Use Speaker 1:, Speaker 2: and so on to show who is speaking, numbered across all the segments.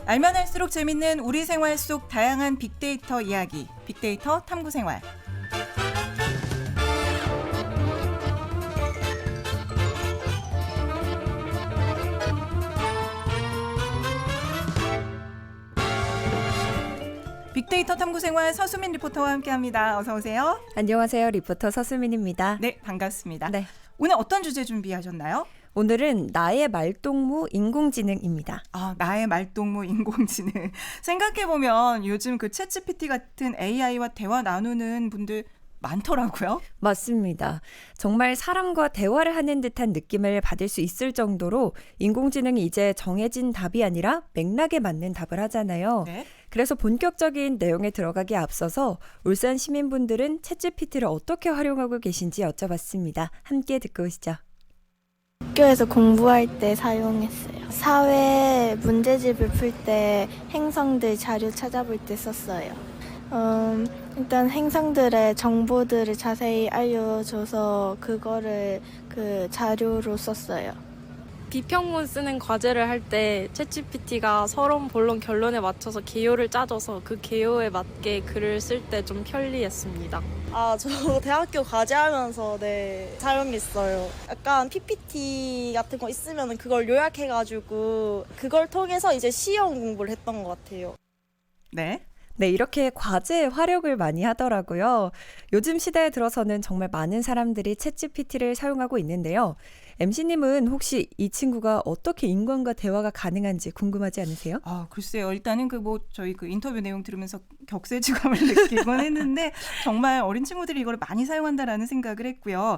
Speaker 1: 알면 할수록 재밌는 우리 생활 속 다양한 빅데이터 이야기, 빅데이터 탐구생활. 빅데이터 탐구생활 서수민 리포터와 함께합니다. 어서 오세요.
Speaker 2: 안녕하세요. 리포터 서수민입니다.
Speaker 1: 네, 반갑습니다.
Speaker 2: 네.
Speaker 1: 오늘 어떤 주제 준비하셨나요?
Speaker 2: 오늘은 나의 말동무 인공지능입니다.
Speaker 1: 나의 말동무 인공지능. 생각해보면 요즘 그 챗GPT 같은 AI와 대화 나누는 분들 많더라고요.
Speaker 2: 맞습니다. 정말 사람과 대화를 하는 듯한 느낌을 받을 수 있을 정도로 인공지능이 이제 정해진 답이 아니라 맥락에 맞는 답을 하잖아요.
Speaker 1: 네.
Speaker 2: 그래서 본격적인 내용에 들어가기에 앞서서 울산 시민분들은 챗GPT를 어떻게 활용하고 계신지 여쭤봤습니다. 함께 듣고 오시죠.
Speaker 3: 학교에서 공부할 때 사용했어요. 사회 문제집을 풀 때 행성들 자료 찾아볼 때 썼어요. 일단 행성들의 정보들을 자세히 알려줘서 그거를 그 자료로 썼어요.
Speaker 4: 비평문 쓰는 과제를 할 때 챗GPT가 서론, 본론, 결론에 맞춰서 개요를 짜줘서 그 개요에 맞게 글을 쓸 때 좀 편리했습니다.
Speaker 5: 저 대학교 과제하면서 사용했어요. 약간 PPT 같은 거 있으면 그걸 요약해가지고 그걸 통해서 이제 시험 공부를 했던 것 같아요.
Speaker 1: 네.
Speaker 2: 네, 이렇게 과제에 활용을 많이 하더라고요. 요즘 시대에 들어서는 정말 많은 사람들이 챗GPT를 사용하고 있는데요. MC님은 혹시 이 친구가 어떻게 인간과 대화가 가능한지 궁금하지 않으세요?
Speaker 1: 글쎄요. 일단은 저희 인터뷰 내용 들으면서 격세지감을 느끼곤 했는데 정말 어린 친구들이 이걸 많이 사용한다라는 생각을 했고요.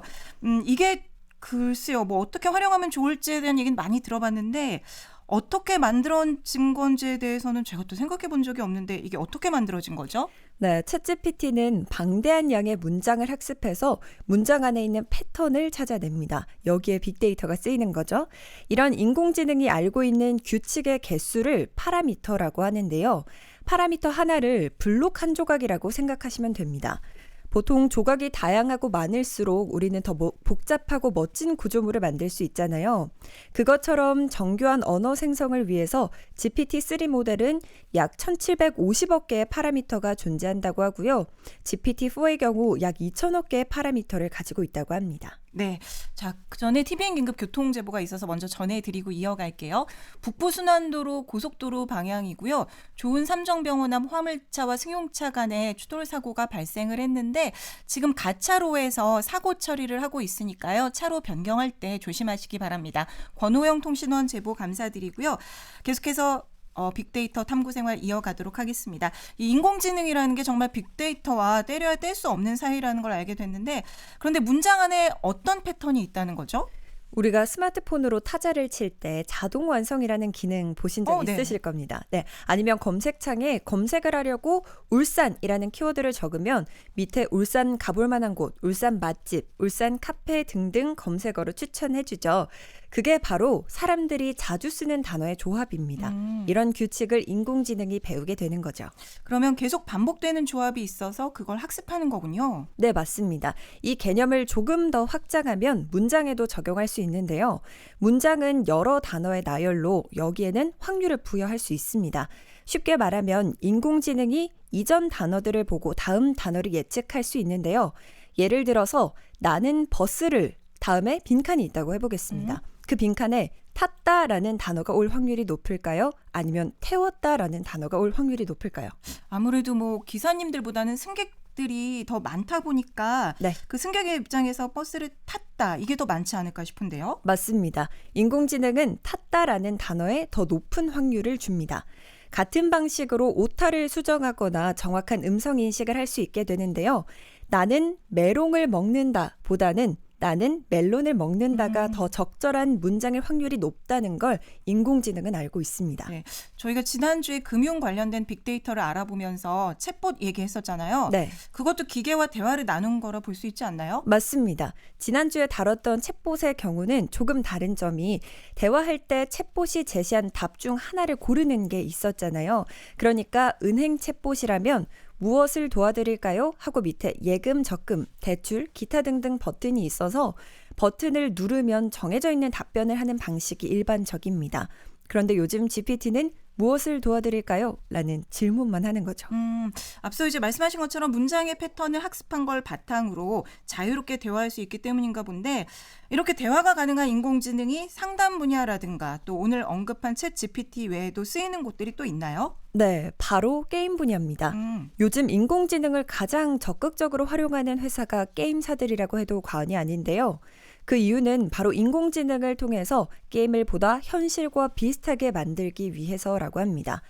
Speaker 1: 이게 글쎄요. 어떻게 활용하면 좋을지에 대한 얘기는 많이 들어봤는데 어떻게 만들어진 건지에 대해서는 제가 또 생각해 본 적이 없는데 이게 어떻게 만들어진 거죠?
Speaker 2: 네, 챗GPT는 방대한 양의 문장을 학습해서 문장 안에 있는 패턴을 찾아냅니다. 여기에 빅데이터가 쓰이는 거죠. 이런 인공지능이 알고 있는 규칙의 개수를 파라미터라고 하는데요. 파라미터 하나를 블록 한 조각이라고 생각하시면 됩니다. 보통 조각이 다양하고 많을수록 우리는 더 복잡하고 멋진 구조물을 만들 수 있잖아요. 그것처럼 정교한 언어 생성을 위해서 GPT-3 모델은 약 1750억 개의 파라미터가 존재한다고 하고요. GPT-4의 경우 약 2000억 개의 파라미터를 가지고 있다고 합니다.
Speaker 1: 네. 자, 그 전에 TVN 긴급 교통 제보가 있어서 먼저 전해드리고 이어갈게요. 북부순환도로 고속도로 방향이고요. 좋은 삼정병원 앞 화물차와 승용차 간에 추돌 사고가 발생을 했는데 지금 가차로에서 사고 처리를 하고 있으니까요. 차로 변경할 때 조심하시기 바랍니다. 권호영 통신원 제보 감사드리고요. 계속해서 빅데이터 탐구생활 이어가도록 하겠습니다. 이 인공지능이라는 게 정말 빅데이터와 때려야 뗄 수 없는 사이라는 걸 알게 됐는데 그런데 문장 안에 어떤 패턴이 있다는 거죠?
Speaker 2: 우리가 스마트폰으로 타자를 칠 때 자동 완성이라는 기능 보신 적
Speaker 1: 네.
Speaker 2: 있으실 겁니다. 네. 아니면 검색창에 검색을 하려고 울산이라는 키워드를 적으면 밑에 울산 가볼 만한 곳, 울산 맛집, 울산 카페 등등 검색어로 추천해주죠. 그게 바로 사람들이 자주 쓰는 단어의 조합입니다. 이런 규칙을 인공지능이 배우게 되는 거죠.
Speaker 1: 그러면 계속 반복되는 조합이 있어서 그걸 학습하는 거군요.
Speaker 2: 네, 맞습니다. 이 개념을 조금 더 확장하면 문장에도 적용할 수 있는데요. 문장은 여러 단어의 나열로 여기에는 확률을 부여할 수 있습니다. 쉽게 말하면 인공지능이 이전 단어들을 보고 다음 단어를 예측할 수 있는데요. 예를 들어서 나는 버스를 다음에 빈칸이 있다고 해보겠습니다. 그 빈칸에 탔다라는 단어가 올 확률이 높을까요? 아니면 태웠다라는 단어가 올 확률이 높을까요?
Speaker 1: 아무래도 기사님들보다는 승객들이 더 많다 보니까
Speaker 2: 네.
Speaker 1: 그 승객의 입장에서 버스를 탔다 이게 더 많지 않을까 싶은데요.
Speaker 2: 맞습니다. 인공지능은 탔다라는 단어에 더 높은 확률을 줍니다. 같은 방식으로 오타를 수정하거나 정확한 음성 인식을 할 수 있게 되는데요. 나는 메롱을 먹는다 보다는 나는 멜론을 먹는다가 더 적절한 문장의 확률이 높다는 걸 인공지능은 알고 있습니다.
Speaker 1: 네, 저희가 지난주에 금융 관련된 빅데이터를 알아보면서 챗봇 얘기했었잖아요.
Speaker 2: 네.
Speaker 1: 그것도 기계와 대화를 나눈 거라 볼 수 있지 않나요?
Speaker 2: 맞습니다. 지난주에 다뤘던 챗봇의 경우는 조금 다른 점이 대화할 때 챗봇이 제시한 답 중 하나를 고르는 게 있었잖아요. 그러니까 은행 챗봇이라면 무엇을 도와드릴까요? 하고 밑에 예금, 적금, 대출, 기타 등등 버튼이 있어서 버튼을 누르면 정해져 있는 답변을 하는 방식이 일반적입니다. 그런데 요즘 GPT는 무엇을 도와드릴까요? 라는 질문만 하는 거죠.
Speaker 1: 앞서 이제 말씀하신 것처럼 문장의 패턴을 학습한 걸 바탕으로 자유롭게 대화할 수 있기 때문인가 본데 이렇게 대화가 가능한 인공지능이 상담 분야라든가 또 오늘 언급한 챗 GPT 외에도 쓰이는 곳들이 또 있나요?
Speaker 2: 네, 바로 게임 분야입니다. 요즘 인공지능을 가장 적극적으로 활용하는 회사가 게임사들이라고 해도 과언이 아닌데요. 그 이유는 바로 인공지능을 통해서 게임을 보다 현실과 비슷하게 만들기 위해서라고 합니다.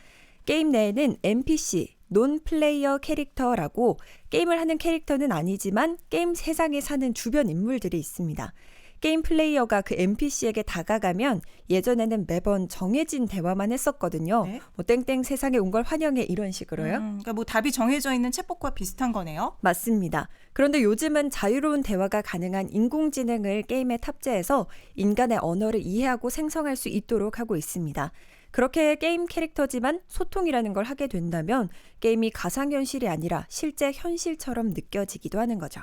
Speaker 2: 게임 내에는 NPC, 논플레이어 캐릭터라고 게임을 하는 캐릭터는 아니지만 게임 세상에 사는 주변 인물들이 있습니다. 게임 플레이어가 그 NPC에게 다가가면 예전에는 매번 정해진 대화만 했었거든요.
Speaker 1: 네.
Speaker 2: 뭐 땡땡 세상에 온 걸 환영해 이런 식으로요.
Speaker 1: 그러니까 뭐 답이 정해져 있는 챗봇과 비슷한 거네요.
Speaker 2: 맞습니다. 그런데 요즘은 자유로운 대화가 가능한 인공지능을 게임에 탑재해서 인간의 언어를 이해하고 생성할 수 있도록 하고 있습니다. 그렇게 게임 캐릭터지만 소통이라는 걸 하게 된다면 게임이 가상현실이 아니라 실제 현실처럼 느껴지기도 하는 거죠.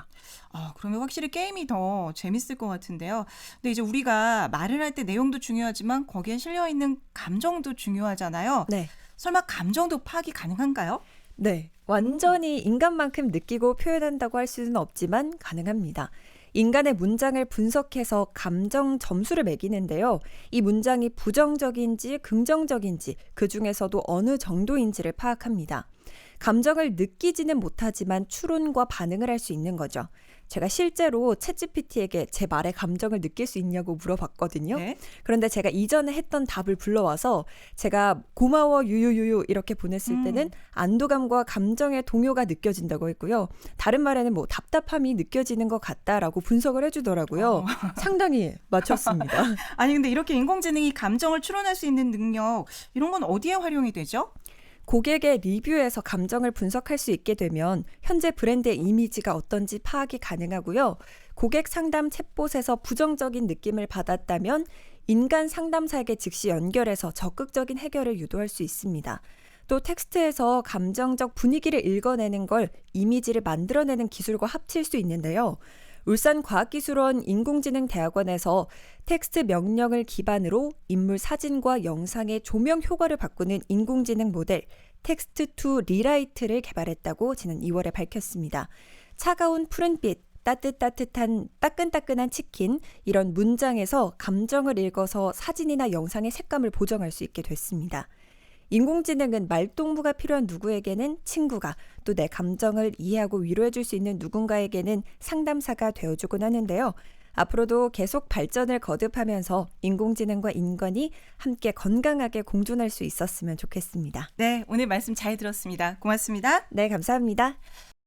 Speaker 1: 그러면 확실히 게임이 더 재밌을 것 같은데요. 근데 이제 우리가 말을 할 때 내용도 중요하지만 거기에 실려 있는 감정도 중요하잖아요.
Speaker 2: 네.
Speaker 1: 설마 감정도 파악이 가능한가요?
Speaker 2: 네. 완전히 인간만큼 느끼고 표현한다고 할 수는 없지만 가능합니다. 인간의 문장을 분석해서 감정 점수를 매기는데요. 이 문장이 부정적인지 긍정적인지 그중에서도 어느 정도인지를 파악합니다. 감정을 느끼지는 못하지만 추론과 반응을 할 수 있는 거죠. 제가 실제로 챗GPT에게 제 말에 감정을 느낄 수 있냐고 물어봤거든요.
Speaker 1: 네.
Speaker 2: 그런데 제가 이전에 했던 답을 불러와서 제가 고마워 유유유유 이렇게 보냈을 때는 안도감과 감정의 동요가 느껴진다고 했고요. 다른 말에는 뭐 답답함이 느껴지는 것 같다라고 분석을 해주더라고요. 상당히 맞췄습니다.
Speaker 1: 아니 근데 이렇게 인공지능이 감정을 추론할 수 있는 능력 이런 건 어디에 활용이 되죠?
Speaker 2: 고객의 리뷰에서 감정을 분석할 수 있게 되면 현재 브랜드의 이미지가 어떤지 파악이 가능하고요. 고객 상담 챗봇에서 부정적인 느낌을 받았다면 인간 상담사에게 즉시 연결해서 적극적인 해결을 유도할 수 있습니다. 또 텍스트에서 감정적 분위기를 읽어내는 걸 이미지를 만들어내는 기술과 합칠 수 있는데요. 울산과학기술원 인공지능대학원에서 텍스트 명령을 기반으로 인물 사진과 영상의 조명 효과를 바꾸는 인공지능 모델 텍스트2 리라이트를 개발했다고 지난 2월에 밝혔습니다. 차가운 푸른빛, 따뜻한 따끈따끈한 치킨 이런 문장에서 감정을 읽어서 사진이나 영상의 색감을 보정할 수 있게 됐습니다. 인공지능은 말동무가 필요한 누구에게는 친구가, 또 내 감정을 이해하고 위로해줄 수 있는 누군가에게는 상담사가 되어주곤 하는데요. 앞으로도 계속 발전을 거듭하면서 인공지능과 인간이 함께 건강하게 공존할 수 있었으면 좋겠습니다.
Speaker 1: 네, 오늘 말씀 잘 들었습니다. 고맙습니다.
Speaker 2: 네, 감사합니다.